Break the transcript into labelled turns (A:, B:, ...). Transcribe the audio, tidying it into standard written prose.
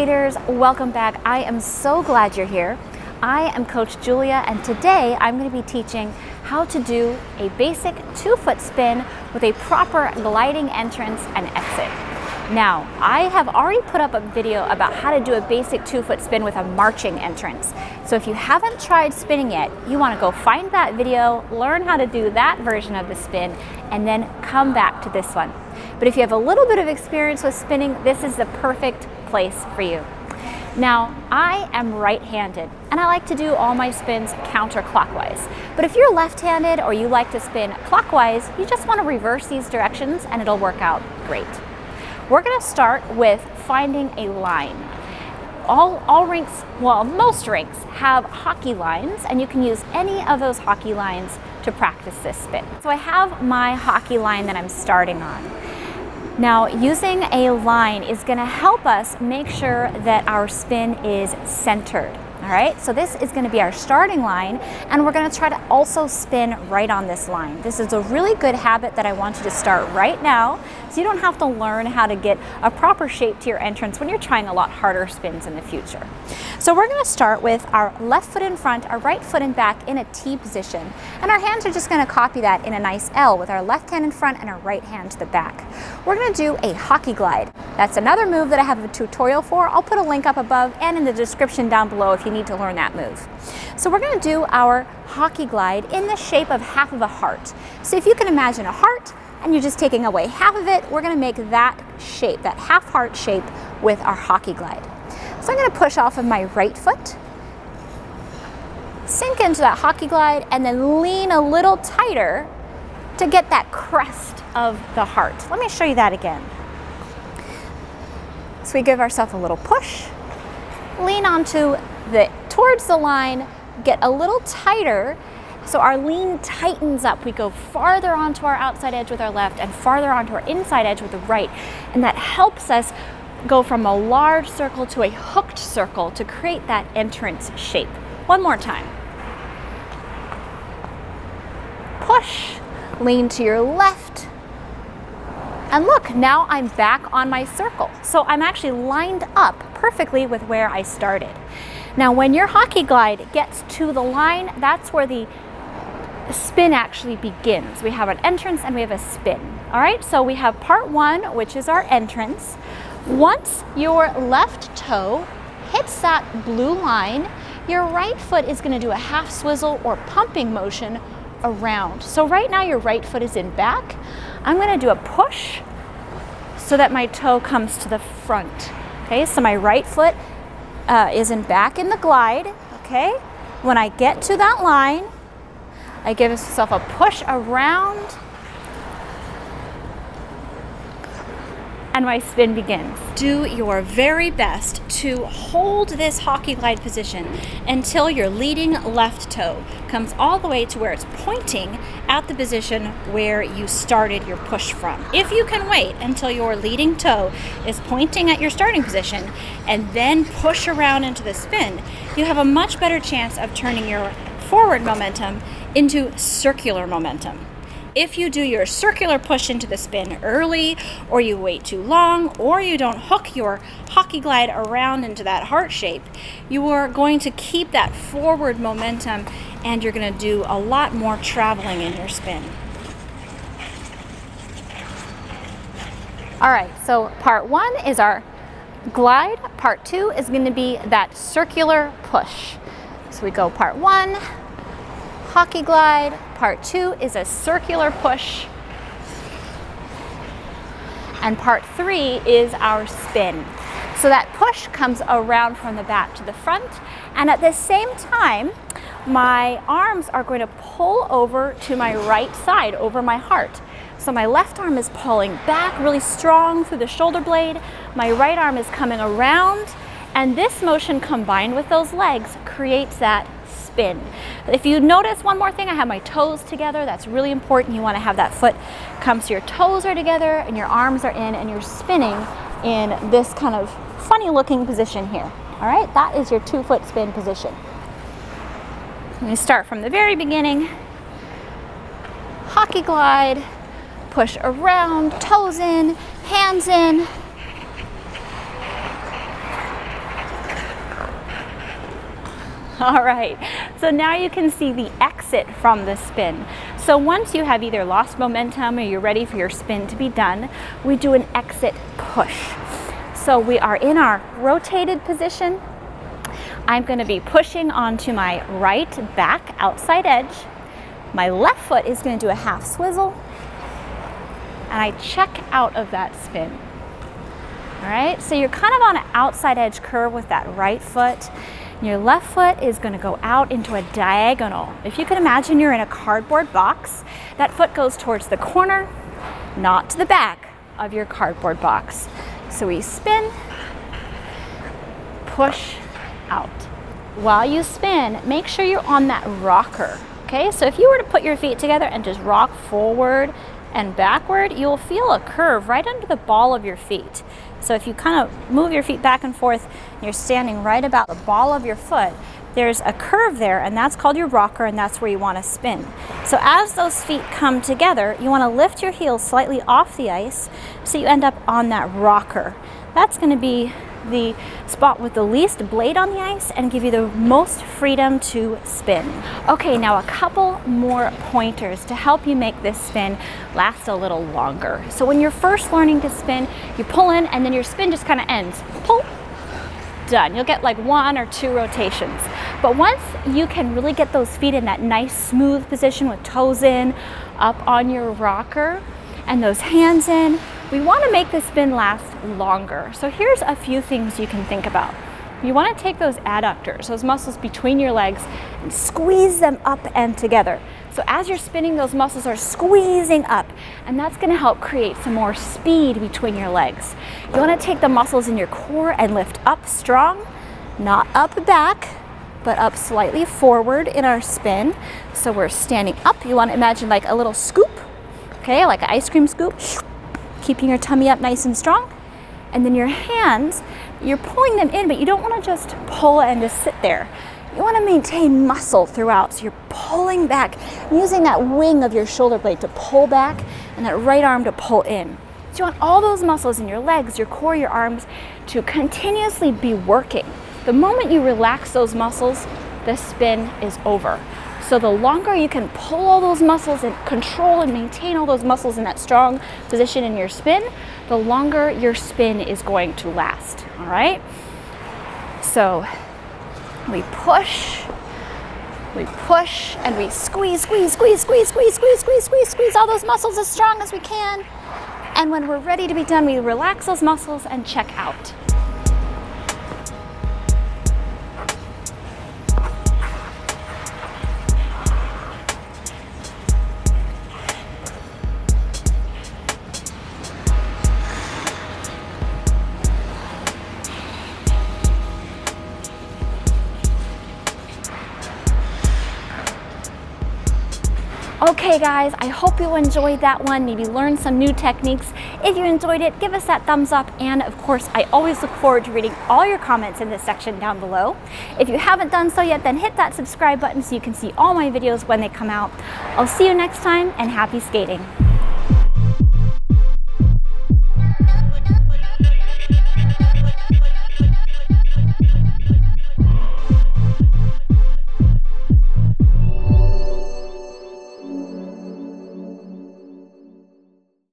A: skaters, welcome back. I am so glad you're here. I am Coach Julia, and today I'm going to be teaching how to do a basic 2-foot spin with a proper gliding entrance and exit. Now, I have already put up a video about how to do a basic 2-foot spin with a marching entrance. So if you haven't tried spinning yet, you want to go find that video, learn how to do that version of the spin, and then come back to this one. But if you have a little bit of experience with spinning, this is the perfect place for you. Now, I am right-handed, and I like to do all my spins counterclockwise. But if you're left-handed or you like to spin clockwise, you just want to reverse these directions and it'll work out great. We're going to start with finding a line. All rinks, well, most rinks have hockey lines, and you can use any of those hockey lines to practice this spin. So I have my hockey line that I'm starting on. Now, using a line is going to help us make sure that our spin is centered. All right, so this is going to be our starting line, and we're going to try to also spin right on this line. This is a really good habit that I want you to start right now, so you don't have to learn how to get a proper shape to your entrance when you're trying a lot harder spins in the future. So we're going to start with our left foot in front, our right foot in back in a T position, and our hands are just going to copy that in a nice L with our left hand in front and our right hand to the back. We're going to do a hockey glide. That's another move that I have a tutorial for. I'll put a link up above and in the description down below if you need to learn that move. So we're going to do our hockey glide in the shape of half of a heart. So if you can imagine a heart and you're just taking away half of it, we're going to make that shape, that half heart shape, with our hockey glide. So I'm going to push off of my right foot, sink into that hockey glide, and then lean a little tighter to get that crest of the heart. Let me show you that again. So we give ourselves a little push, lean onto towards the line, get a little tighter, so our lean tightens up. We go farther onto our outside edge with our left and farther onto our inside edge with the right, and that helps us go from a large circle to a hooked circle to create that entrance shape. One more time. Push, lean to your left, and look, now I'm back on my circle. So I'm actually lined up perfectly with where I started. Now, when your hockey glide gets to the line, that's where the spin actually begins. We have an entrance and we have a spin. All right, so we have part one, which is our entrance. Once your left toe hits that blue line, your right foot is going to do a half swizzle or pumping motion around. So right now your right foot is in back. I'm going to do a push so that my toe comes to the front. Okay, so my right foot is in back in the glide. Okay, when I get to that line, I give myself a push around, and my spin begins. Do your very best to hold this hockey glide position until your leading left toe comes all the way to where it's pointing at the position where you started your push from. If you can wait until your leading toe is pointing at your starting position and then push around into the spin, you have a much better chance of turning your forward momentum into circular momentum. If you do your circular push into the spin early, or you wait too long, or you don't hook your hockey glide around into that heart shape, you are going to keep that forward momentum, and you're going to do a lot more traveling in your spin. All right, so part one is our glide. Part two is going to be that circular push. So we go part one, hockey glide. Part two is a circular push. And part three is our spin. So that push comes around from the back to the front. And at the same time, my arms are going to pull over to my right side, over my heart. So my left arm is pulling back really strong through the shoulder blade. My right arm is coming around. And this motion combined with those legs creates that spin. If you notice one more thing, I have my toes together. That's really important. You want to have that foot come so your toes are together and your arms are in, and you're spinning in this kind of funny looking position here. All right, that is your 2-foot spin position. Let me start from the very beginning. Hockey glide, push around, toes in, hands in, All right, so now you can see the exit from the spin. So once you have either lost momentum or you're ready for your spin to be done, we do an exit push. So we are in our rotated position. I'm going to be pushing onto my right back outside edge. My left foot is going to do a half swizzle, and I check out of that spin. All right, so you're kind of on an outside edge curve with that right foot. Your left foot is going to go out into a diagonal. If you can imagine you're in a cardboard box, that foot goes towards the corner, not to the back of your cardboard box. So we spin, push out. While you spin, make sure you're on that rocker. Okay, so if you were to put your feet together and just rock forward and backward, you'll feel a curve right under the ball of your feet. So if you kind of move your feet back and forth, and you're standing right about the ball of your foot, there's a curve there, and that's called your rocker, and that's where you want to spin. So as those feet come together, you want to lift your heels slightly off the ice so you end up on that rocker. That's going to be the spot with the least blade on the ice and give you the most freedom to spin. Okay, now a couple more pointers to help you make this spin last a little longer. So when you're first learning to spin, you pull in and then your spin just kind of ends. Pull, done. You'll get like 1 or 2 rotations. But once you can really get those feet in that nice smooth position with toes in, up on your rocker, and those hands in, we want to make the spin last longer. So here's a few things you can think about. You want to take those adductors, those muscles between your legs, and squeeze them up and together. So as you're spinning, those muscles are squeezing up, and that's going to help create some more speed between your legs. You want to take the muscles in your core and lift up strong, not up back, but up slightly forward in our spin. So we're standing up. You want to imagine like a little scoop, okay, like an ice cream scoop, keeping your tummy up nice and strong. And then your hands, you're pulling them in, but you don't want to just pull and just sit there. You want to maintain muscle throughout. So you're pulling back, using that wing of your shoulder blade to pull back and that right arm to pull in. So you want all those muscles in your legs, your core, your arms to continuously be working. The moment you relax those muscles, the spin is over. So the longer you can pull all those muscles and control and maintain all those muscles in that strong position in your spin, the longer your spin is going to last, all right? So we push, and we squeeze, squeeze, squeeze, squeeze, squeeze, squeeze, squeeze, squeeze, squeeze all those muscles as strong as we can. And when we're ready to be done, we relax those muscles and check out. Okay guys, I hope you enjoyed that one, maybe learned some new techniques. If you enjoyed it, give us that thumbs up, and of course, I always look forward to reading all your comments in this section down below. If you haven't done so yet, then hit that subscribe button so you can see all my videos when they come out. I'll see you next time, and happy skating.